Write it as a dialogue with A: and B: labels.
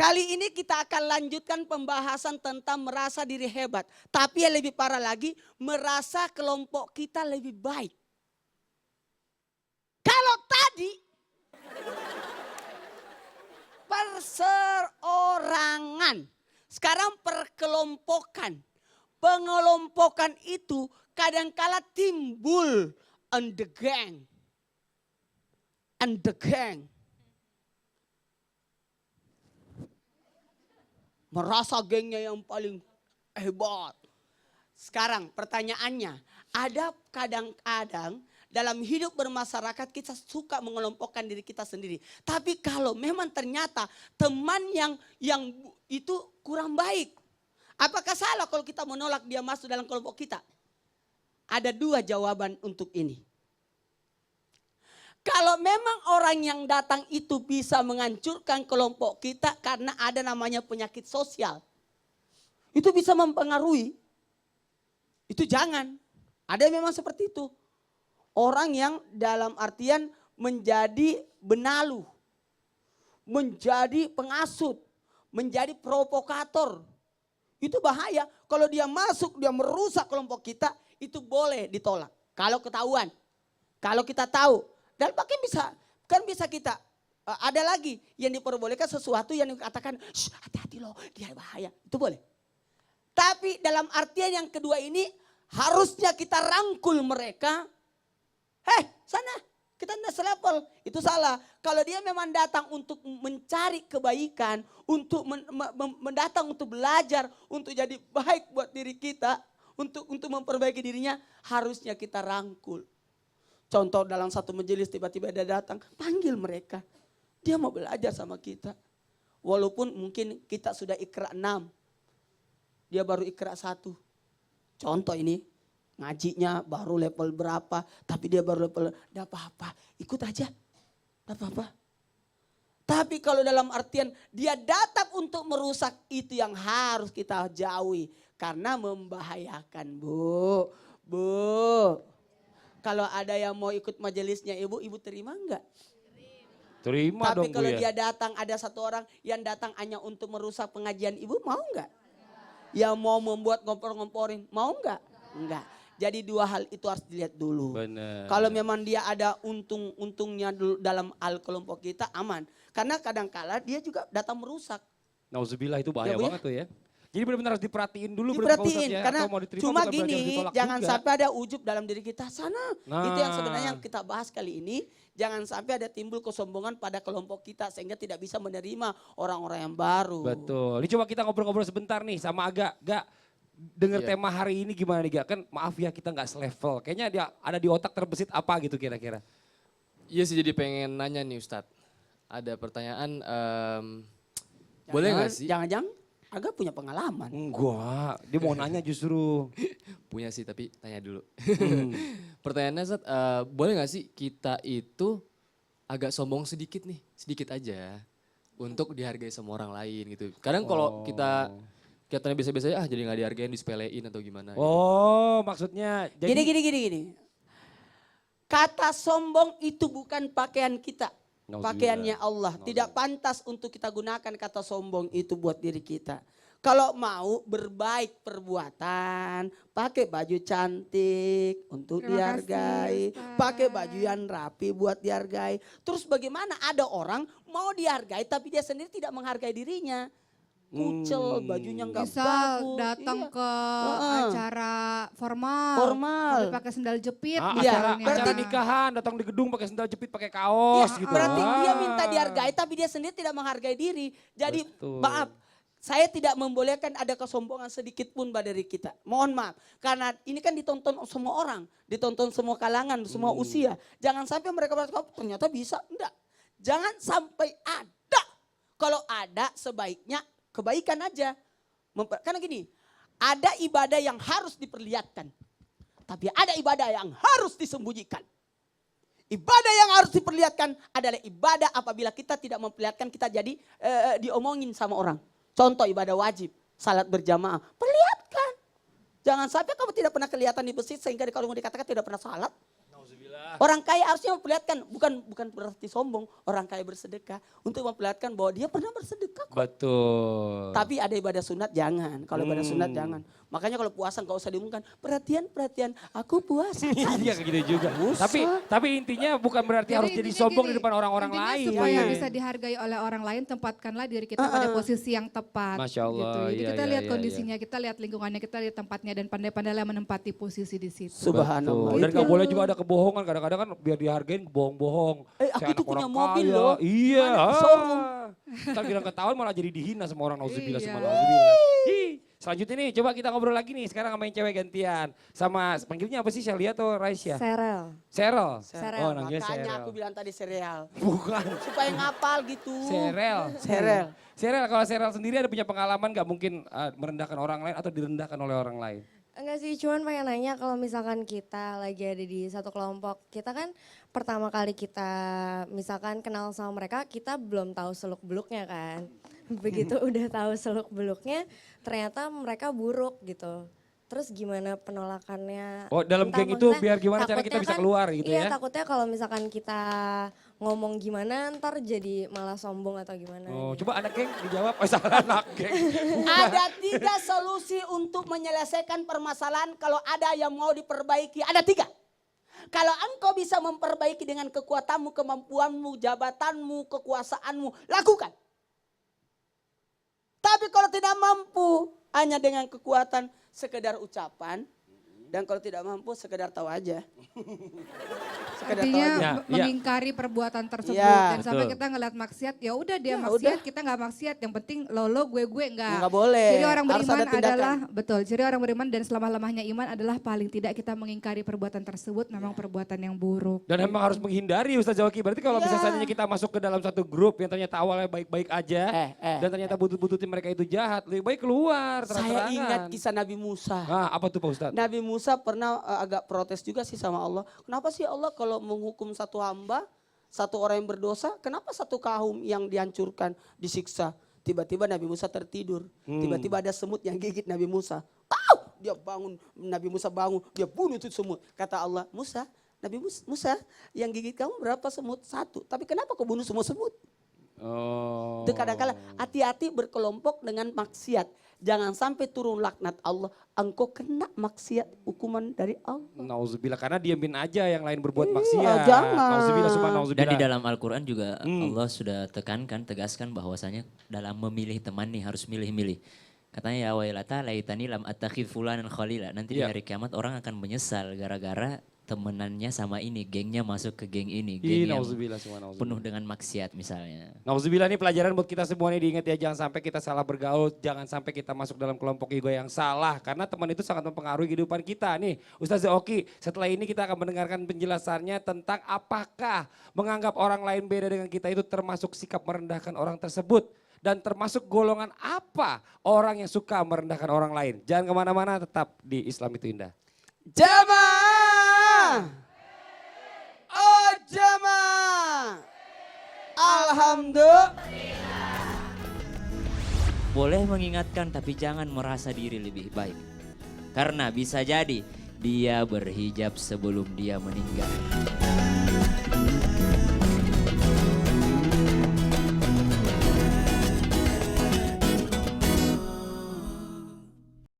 A: Kali ini kita akan lanjutkan pembahasan tentang merasa diri hebat. Tapi yang lebih parah lagi, merasa kelompok kita lebih baik. Kalau tadi perseorangan, sekarang perkelompokan. Pengelompokan itu kadangkala timbul on the gang. And the gang. Merasa gengnya yang paling hebat. Sekarang pertanyaannya, ada kadang-kadang dalam hidup bermasyarakat kita suka mengelompokkan diri kita sendiri. Tapi kalau memang ternyata teman yang itu kurang baik. Apakah salah kalau kita menolak dia masuk dalam kelompok kita? Ada dua jawaban untuk ini. Kalau memang orang yang datang itu bisa menghancurkan kelompok kita karena ada namanya penyakit sosial. Itu bisa mempengaruhi. Itu jangan. Ada memang seperti itu. Orang yang dalam artian menjadi benalu. Menjadi pengasut. Menjadi provokator. Itu bahaya. Kalau dia masuk, dia merusak kelompok kita, itu boleh ditolak. Kalau ketahuan. Kalau kita tahu. Dan bahkan bisa kita, ada lagi yang diperbolehkan sesuatu yang dikatakan, hati-hati loh, dia bahaya. Itu boleh. Tapi dalam artian yang kedua ini, harusnya kita rangkul mereka. Sana, kita tidak selevel. Itu salah. Kalau dia memang datang untuk mencari kebaikan, untuk mendatang untuk belajar, untuk jadi baik buat diri kita, untuk memperbaiki dirinya, harusnya kita rangkul. Contoh dalam satu majelis tiba-tiba dia datang, panggil mereka. Dia mau belajar sama kita. Walaupun mungkin kita sudah Iqra 6. Dia baru Iqra 1. Contoh ini, ngajinya baru level berapa. Tapi dia baru level, tidak apa-apa, ikut aja. Tidak apa-apa. Tapi kalau dalam artian dia datang untuk merusak, itu yang harus kita jauhi. Karena membahayakan, Bu. Kalau ada yang mau ikut majelisnya ibu terima enggak?
B: Terima
A: dong. Tapi kalau
B: ya.
A: dia datang, ada satu orang yang datang hanya untuk merusak pengajian ibu, mau enggak? Yang mau membuat ngompor-ngomporin, mau enggak? Enggak. Jadi dua hal itu harus dilihat dulu.
B: Benar.
A: Kalau memang dia ada untungnya dulu dalam kelompok kita, aman. Karena kadang-kala dia juga datang merusak.
B: Nauzubillah, itu bahaya banget tuh ya. Jadi benar-benar harus diperhatiin dulu.
A: Diperhatiin,
B: ya,
A: karena cuma gini, jangan
B: juga.
A: sampai ada ujub dalam diri kita sana. Itu yang sebenarnya yang kita bahas kali ini. Jangan sampai ada timbul kesombongan pada kelompok kita sehingga tidak bisa menerima orang-orang yang baru.
B: Betul. Ini coba kita ngobrol-ngobrol sebentar nih sama Aga. Gak dengar tema hari ini gimana nih Gak? Kan maaf ya kita gak selevel. Kayaknya dia ada di otak terbesit apa gitu kira-kira.
C: Iya sih, jadi pengen nanya nih Ustadz. Ada pertanyaan, boleh gak sih?
A: Jangan-jangan Aga punya pengalaman.
B: Enggak, dia mau nanya justru.
C: Punya sih tapi tanya dulu. Pertanyaannya Ustadz, boleh gak sih kita itu agak sombong sedikit nih, sedikit aja. Untuk dihargai sama orang lain gitu. Kadang kalau kita kelihatannya biasa-biasa aja, jadi gak dihargain, disepelein atau gimana.
B: Oh gitu. Maksudnya.
A: Jadi... Gini. Kata sombong itu bukan pakaian kita. Pakaiannya Allah. Tidak pantas untuk kita gunakan kata sombong itu buat diri kita. Kalau mau berbaik perbuatan, pakai baju cantik untuk dihargai. Pakai baju yang rapi buat dihargai. Terus bagaimana ada orang mau dihargai tapi dia sendiri tidak menghargai dirinya. Kucel, bajunya nggak bagus.
D: Misal datang ke acara formal. Tapi pakai sendal jepit.
B: Acara nikahan, datang di gedung pakai sendal jepit, pakai kaos gitu.
A: Berarti dia minta dihargai tapi dia sendiri tidak menghargai diri. Jadi maaf, saya tidak membolehkan ada kesombongan sedikit pun pada diri kita. Mohon maaf, karena ini kan ditonton semua orang. Ditonton semua kalangan, semua usia. Jangan sampai mereka berkata, ternyata bisa. Enggak, jangan sampai ada. Kalau ada sebaiknya kebaikan aja. Karena gini, ada ibadah yang harus diperlihatkan. Tapi ada ibadah yang harus disembunyikan. Ibadah yang harus diperlihatkan adalah ibadah apabila kita tidak memperlihatkan, kita jadi diomongin sama orang. Contoh ibadah wajib, salat berjamaah, perlihatkan. Jangan sampai kamu tidak pernah kelihatan di masjid sehingga kalau mau dikatakan tidak pernah salat. Orang kaya harusnya memperlihatkan, bukan berarti sombong, orang kaya bersedekah untuk memperlihatkan bahwa dia pernah bersedekah kok.
B: Betul.
A: Tapi ada ibadah sunat jangan, kalau ibadah sunat jangan. Makanya kalau puasa nggak usah diumumkan, perhatian, aku puasa.
B: Iya gitu juga. Tapi intinya bukan berarti harus jadi
D: intinya
B: sombong
D: gini,
B: di depan orang-orang
D: intinya
B: lain.
D: supaya bisa dihargai oleh orang lain, tempatkanlah diri kita pada posisi yang tepat.
B: Masya Allah,
D: Gitu. Jadi
B: iya,
D: kita
B: iya,
D: lihat
B: iya,
D: kondisinya, kita lihat lingkungannya, kita lihat tempatnya dan pandai-pandailah menempati posisi di situ.
A: Subhanallah.
B: Dan
A: Itu.
B: gak boleh juga ada kebohongan. Kadang-kadang kan biar dihargain bohong-bohong.
A: Aku
B: Saya
A: tuh
B: anak
A: punya
B: orang
A: mobil
B: kaya.
A: loh.
B: Iya.
A: Mana? Showroom.
B: Ntar bilang ketahuan malah jadi dihina sama orang. Nauzubillah,
D: Iya.
B: sama nauzubillah. Selanjutnya nih coba kita ngobrol lagi nih. Sekarang sama yang cewek gantian. Sama panggilnya apa sih, Shelia atau Raisya?
E: Serel.
B: Serel.
E: Serel.
B: Oh namanya
A: Makanya
B: Serel.
A: aku bilang tadi sereal.
B: Bukan.
A: Supaya ngapal gitu.
B: Serel.
A: Serel.
B: Serel, kalau Serel sendiri ada punya pengalaman gak mungkin merendahkan orang lain atau direndahkan oleh orang lain?
E: Enggak sih, cuman pengen nanya kalau misalkan kita lagi ada di satu kelompok, kita kan pertama kali kita misalkan kenal sama mereka, kita belum tahu seluk-beluknya kan. Begitu udah tahu seluk-beluknya, ternyata mereka buruk gitu. Terus gimana penolakannya?
B: Oh dalam
E: Entah,
B: geng itu
E: maksudnya
B: biar gimana cara kita
E: takutnya
B: bisa
E: kan-
B: keluar gitu
E: iya,
B: ya?
E: takutnya kalau misalkan kita ngomong gimana ntar jadi malah sombong atau gimana.
B: Oh,
E: gitu.
B: coba anak geng dijawab. Oh salah anak geng.
A: Ada 3 solusi untuk menyelesaikan permasalahan kalau ada yang mau diperbaiki. Ada 3. Kalau engkau bisa memperbaiki dengan kekuatanmu, kemampuanmu, jabatanmu, kekuasaanmu, lakukan. Tapi kalau tidak mampu, hanya dengan kekuatan sekedar ucapan. Dan kalau tidak mampu sekedar tahu aja. Sekedar tahu
D: Artinya
A: aja.
B: Ya,
D: mengingkari perbuatan tersebut
A: Ya,
D: dan sampai
B: betul.
D: kita ngeliat maksiat, ya udah dia
A: Ya
D: maksiat,
A: udah.
D: kita nggak maksiat. Yang penting lo gue enggak.
A: Nggak boleh.
D: Jadi orang
A: Harus
D: beriman
A: ada tindakan.
D: adalah betul. Jadi orang beriman dan selamah-lamahnya iman adalah paling tidak kita mengingkari perbuatan tersebut memang perbuatan yang buruk.
B: Dan emang harus menghindari Ustaz Zawaki. Berarti kalau
A: Iya.
B: misalnya kita masuk ke dalam satu grup yang ternyata awalnya baik-baik aja. Dan ternyata butut-bututnya mereka itu jahat. Lebih baik keluar
A: Saya
B: terang-terangan.
A: ingat kisah Nabi Musa.
B: Nah apa tuh Pak Ustadz?
A: Nabi Musa pernah agak protes juga sih sama Allah. Kenapa sih Allah kalau menghukum satu hamba, satu orang yang berdosa, kenapa satu kaum yang dihancurkan, disiksa? Tiba-tiba Nabi Musa tertidur. Tiba-tiba ada semut yang gigit Nabi Musa. Dia bangun, Nabi Musa bangun, dia bunuh itu semut. Kata Allah, Nabi Musa, yang gigit kamu berapa semut? 1. Tapi kenapa kau bunuh semua semut?
B: Oh.
A: Itu kadang-kala hati-hati berkelompok dengan maksiat. Jangan sampai turun laknat Allah. Engkau kena maksiat hukuman dari Allah.
B: Nauzubillah, karena diamin aja yang lain berbuat maksiat.
A: jangan.
B: Nauzubillah, summa nauzubillah.
F: Dan di dalam Al-Quran juga Allah sudah tegaskan bahwasanya dalam memilih teman nih harus milih-milih. Katanya ya wailata laitani lam attakhidh fulanan khalila. Nanti di
B: Iya.
F: hari kiamat orang akan menyesal gara-gara temenannya sama ini, gengnya masuk ke geng ini.
B: Ih,
F: Geng yang
B: nauzubillah, summa nauzubillah.
F: penuh dengan maksiat misalnya.
B: Nauzubillah, ini pelajaran buat kita semua nih, diingat ya, jangan sampai kita salah bergaul, jangan sampai kita masuk dalam kelompok ego yang salah. Karena teman itu sangat mempengaruhi kehidupan kita nih. Ustaz Oki, setelah ini kita akan mendengarkan penjelasannya tentang apakah menganggap orang lain beda dengan kita itu termasuk sikap merendahkan orang tersebut. Dan termasuk golongan apa orang yang suka merendahkan orang lain. Jangan kemana-mana, tetap di Islam itu Indah.
A: Jamaah. Oh jamaah. Alhamdulillah.
F: Boleh mengingatkan tapi jangan merasa diri lebih baik. Karena bisa jadi dia berhijab sebelum dia meninggal.